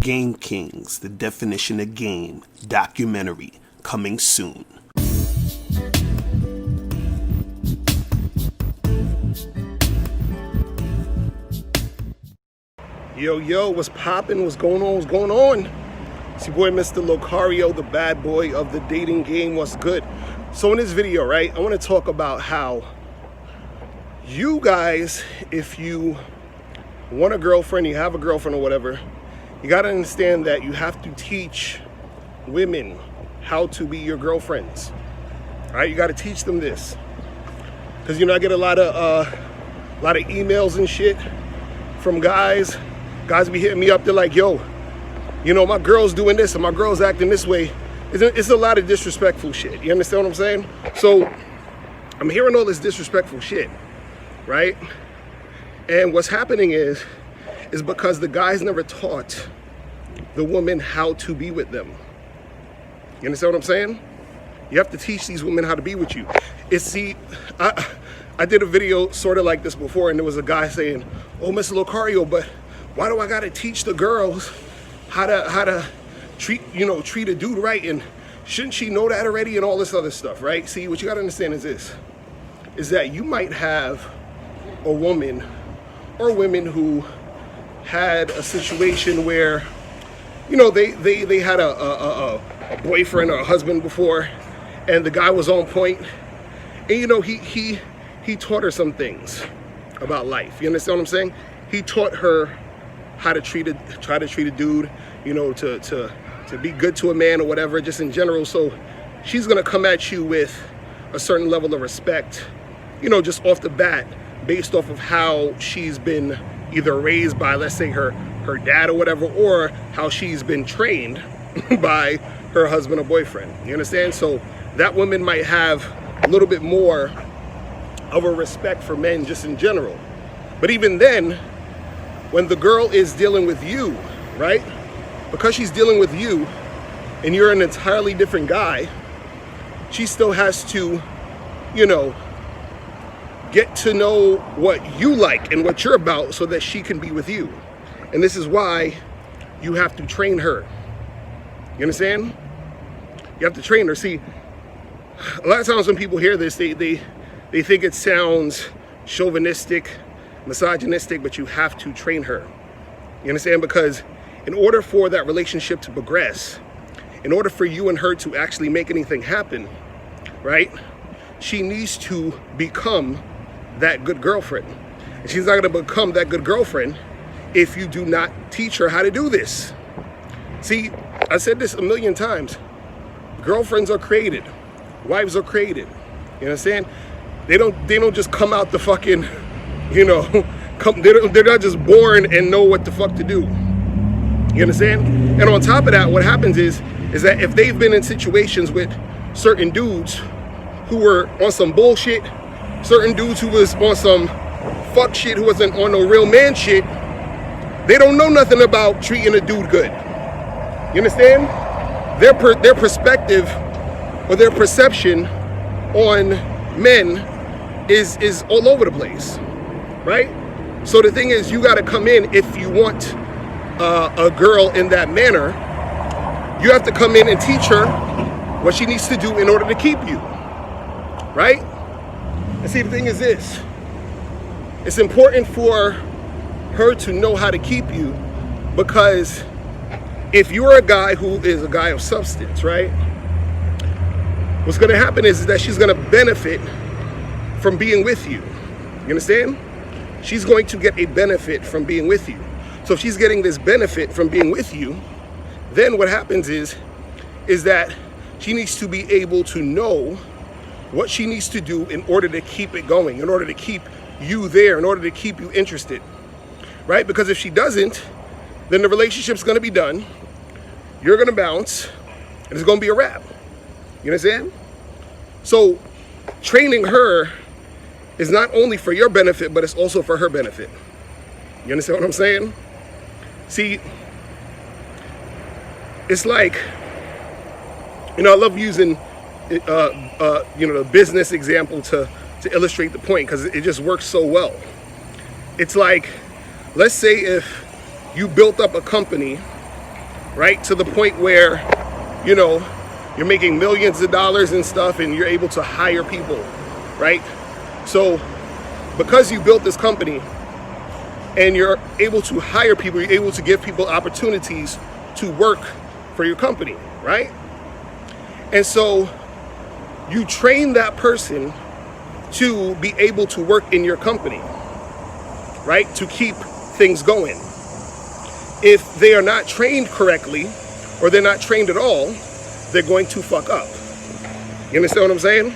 Game Kings, The Definition of Game, documentary, coming soon. Yo, what's poppin'? What's going on? It's your boy, Mr. Locario, the bad boy of the dating game. What's good? So in this video, right, I want to talk about how you guys, if you want a girlfriend, you have a girlfriend or whatever, you got to understand that you have to teach women how to be your girlfriends. All right, you got to teach them this, because I get a lot of emails and shit from guys. Guys be hitting me up. They're like, yo, my girl's doing this and my girl's acting this way. It's a lot of disrespectful shit. You understand what I'm saying? So I'm hearing all this disrespectful shit, right? And what's happening is because the guys never taught the woman how to be with them. You understand what I'm saying? You have to teach these women how to be with you. I did a video sort of like this before, and there was a guy saying, oh, Mr. Locario, but why do I gotta teach the girls how to treat a dude right, and shouldn't she know that already, and all this other stuff, right? See, what you gotta understand is that you might have a woman or women who had a situation where they had a boyfriend or a husband before, and the guy was on point, and he taught her some things about life. You understand what I'm saying? He taught her how to try to treat a dude, to be good to a man or whatever, just in general. So she's gonna come at you with a certain level of respect, just off the bat, based off of how she's been either raised by, let's say, her dad or whatever, or how she's been trained by her husband or boyfriend. You understand? So that woman might have a little bit more of a respect for men just in general. But even then, when the girl is dealing with you, right? Because she's dealing with you and you're an entirely different guy, she still has to, get to know what you like and what you're about so that she can be with you. And this is why you have to train her. You understand? You have to train her. See, a lot of times when people hear this, they think it sounds chauvinistic, misogynistic, but you have to train her. You understand? Because in order for that relationship to progress, in order for you and her to actually make anything happen, right, she needs to become that good girlfriend. And she's not going to become that good girlfriend if you do not teach her how to do this. See, I said this a million times. Girlfriends are created. Wives are created. You understand? They don't just come out the fucking, they're not just born and know what the fuck to do. You understand? And on top of that, what happens is that if they've been in situations with certain dudes who were on some bullshit, certain dudes who was on some fuck shit, who wasn't on no real man shit, they don't know nothing about treating a dude good. You understand? Their perspective or their perception on men is all over the place, right? So the thing is, you got to come in, if you want a girl in that manner, you have to come in and teach her what she needs to do in order to keep you, right? And see, the thing is this, it's important for her to know how to keep you, because if you're a guy who is a guy of substance, right, what's going to happen is that she's going to benefit from being with you. You understand? She's going to get a benefit from being with you. So if she's getting this benefit from being with you, then what happens is that she needs to be able to know what she needs to do in order to keep it going, in order to keep you there, in order to keep you interested, right? Because if she doesn't, then the relationship's going to be done. You're going to bounce, and it's going to be a wrap. You understand? So training her is not only for your benefit, but it's also for her benefit. You understand what I'm saying? See, it's like, I love using, the business example to illustrate the point, because it just works so well. It's like, let's say if you built up a company right? To the point where, you know, you're making millions of dollars and stuff and you're able to hire people, right? So because you built this company and you're able to hire people, you're able to give people opportunities to work for your company, right? And so you train that person to be able to work in your company, right? To keep things going. If they are not trained correctly, or they're not trained at all, they're going to fuck up. You understand what I'm saying?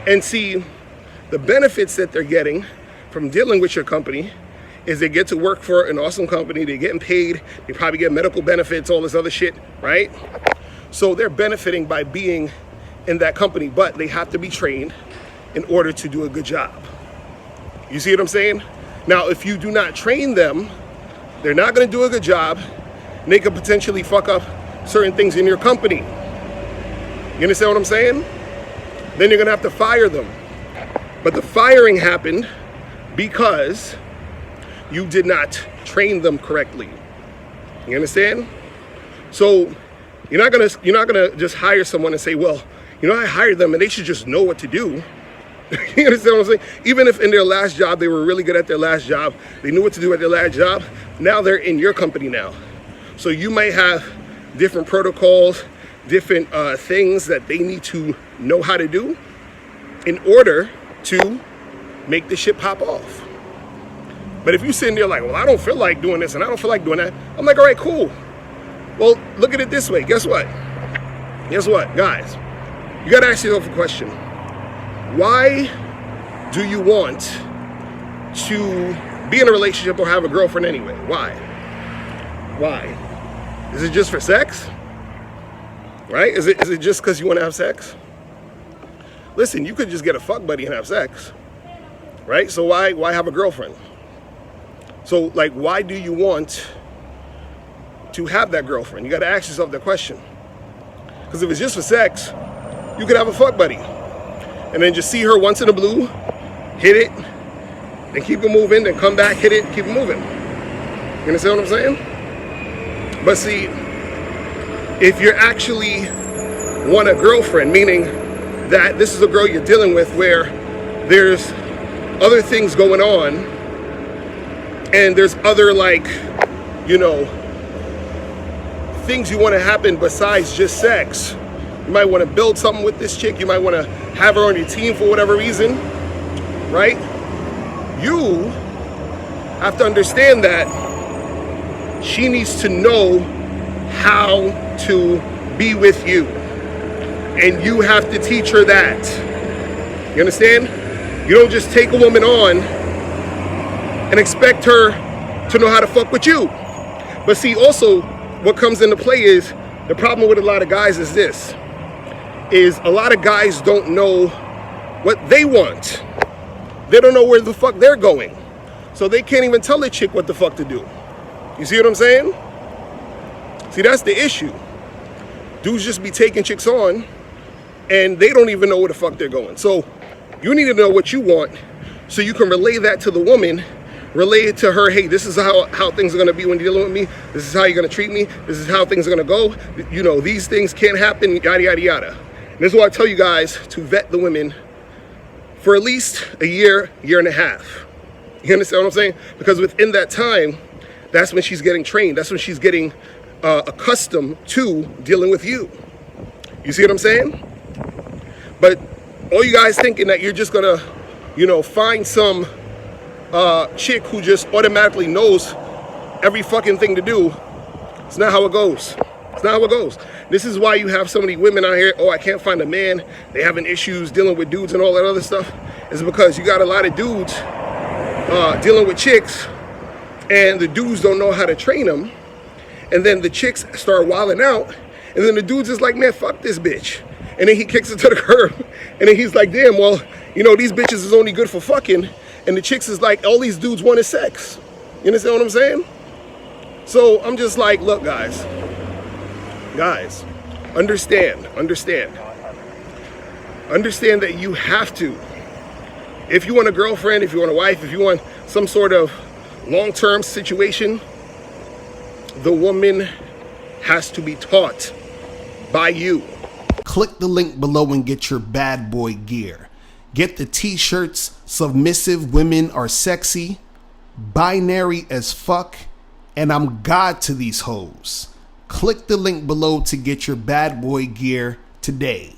And see, the benefits that they're getting from dealing with your company is they get to work for an awesome company, they're getting paid, they probably get medical benefits, all this other shit, right? So they're benefiting by being in that company, but they have to be trained in order to do a good job. You see what I'm saying? Now, if you do not train them, they're not gonna do a good job, and they could potentially fuck up certain things in your company. You understand what I'm saying? Then you're gonna have to fire them. But the firing happened because you did not train them correctly. You understand? So you're not gonna just hire someone and say, well, you know, I hired them and they should just know what to do. You understand what I'm saying? Even if in their last job, they were really good at their last job, they knew what to do at their last job, now they're in your company now. So you might have different protocols, different things that they need to know how to do in order to make the shit pop off. But if you're sitting there like, well, I don't feel like doing this and I don't feel like doing that, I'm like, all right, cool. Well, look at it this way. Guess what? Guess what, guys? You gotta ask yourself a question. Why do you want to be in a relationship or have a girlfriend anyway? Why? Why? Is it just for sex? Right? Is it just because you want to have sex? Listen, you could just get a fuck buddy and have sex. Right? So why have a girlfriend? So, like, why do you want to have that girlfriend? You got to ask yourself that question. Because if it's just for sex, you could have a fuck buddy. And then just see her once in a blue, hit it, then keep it moving, then come back, hit it, keep it moving. You understand what I'm saying? But see, if you're actually want a girlfriend, meaning that this is a girl you're dealing with where there's other things going on and there's other, like, you know, things you want to happen besides just sex. You might want to build something with this chick. You might want to have her on your team for whatever reason, right? You have to understand that she needs to know how to be with you. And you have to teach her that. You understand? You don't just take a woman on and expect her to know how to fuck with you. But see, also, what comes into play is, the problem with a lot of guys is this, is a lot of guys don't know what they want. They don't know where the fuck they're going. So they can't even tell a chick what the fuck to do. You see what I'm saying? See, that's the issue. Dudes just be taking chicks on and they don't even know where the fuck they're going. So you need to know what you want so you can relay that to the woman, relay it to her, hey, this is how things are gonna be when you're dealing with me. This is how you're gonna treat me. This is how things are gonna go. You know, these things can't happen, yada, yada, yada. And this is why I tell you guys to vet the women for at least a year, year and a half. You understand what I'm saying? Because within that time, that's when she's getting trained. That's when she's getting accustomed to dealing with you. You see what I'm saying? But all you guys thinking that you're just gonna, you know, find some chick who just automatically knows every fucking thing to do. It's not how it goes. It's not how it goes. This is why you have so many women out here, oh, I can't find a man. They having issues dealing with dudes and all that other stuff. It's because you got a lot of dudes dealing with chicks and the dudes don't know how to train them. And then the chicks start wilding out. And then the dude's just like, man, fuck this bitch. And then he kicks it to the curb. And then he's like, damn, well, you know, these bitches is only good for fucking. And the chicks is like, all these dudes want is sex. You understand what I'm saying? So I'm just like, look, guys, understand that you have to, if you want a girlfriend, if you want a wife, if you want some sort of long-term situation, the woman has to be taught by you. Click the link below and get your bad boy gear. Get the t-shirts, Submissive Women Are Sexy, Binary as Fuck, and I'm God to These Hoes. Click the link below to get your bad boy gear today.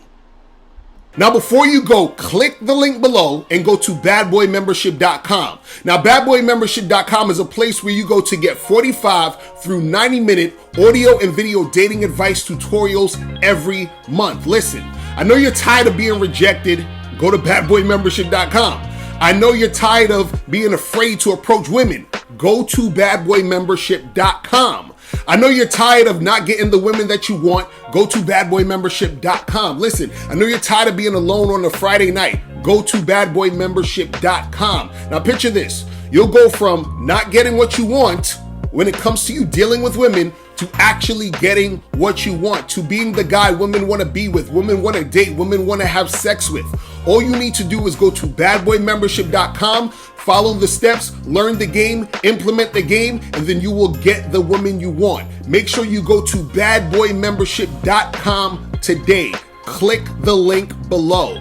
Now, before you go, click the link below and go to badboymembership.com. Now, badboymembership.com is a place where you go to get 45 through 90-minute audio and video dating advice tutorials every month. Listen, I know you're tired of being rejected. Go to badboymembership.com. I know you're tired of being afraid to approach women. Go to badboymembership.com. I know you're tired of not getting the women that you want. Go to badboymembership.com. Listen, I know you're tired of being alone on a Friday night. Go to badboymembership.com. Now picture this. You'll go from not getting what you want when it comes to you dealing with women to actually getting what you want, to being the guy women want to be with, women want to date, women want to have sex with. All you need to do is go to badboymembership.com, follow the steps, learn the game, implement the game, and then you will get the woman you want. Make sure you go to badboymembership.com today. Click the link below.